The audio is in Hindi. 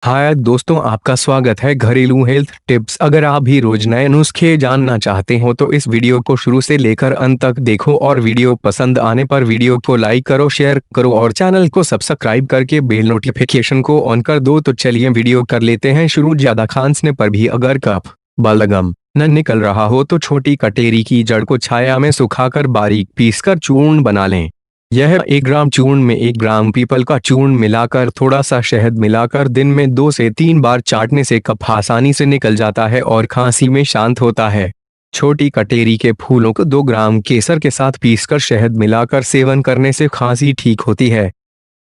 हाय दोस्तों, आपका स्वागत है घरेलू हेल्थ टिप्स। अगर आप भी रोज नए नुस्खे जानना चाहते हो तो इस वीडियो को शुरू से लेकर अंत तक देखो और वीडियो पसंद आने पर वीडियो को लाइक करो, शेयर करो और चैनल को सब्सक्राइब करके बेल नोटिफिकेशन को ऑन कर दो। तो चलिए वीडियो कर लेते हैं शुरू। ज्यादा खांसने पर भी अगर कफ बलगम न निकल रहा हो तो छोटी कटेरी की जड़ को छाया में सुखाकर बारीक पीसकर चूर्ण बना लें। यह 1 ग्राम चूर्ण में 1 ग्राम पीपल का चूर्ण मिलाकर थोड़ा सा शहद मिलाकर दिन में 2 से 3 बार चाटने से कफ आसानी से निकल जाता है और खांसी में शांत होता है। छोटी कटेरी के फूलों को 2 ग्राम केसर के साथ पीसकर शहद मिलाकर सेवन करने से खांसी ठीक होती है।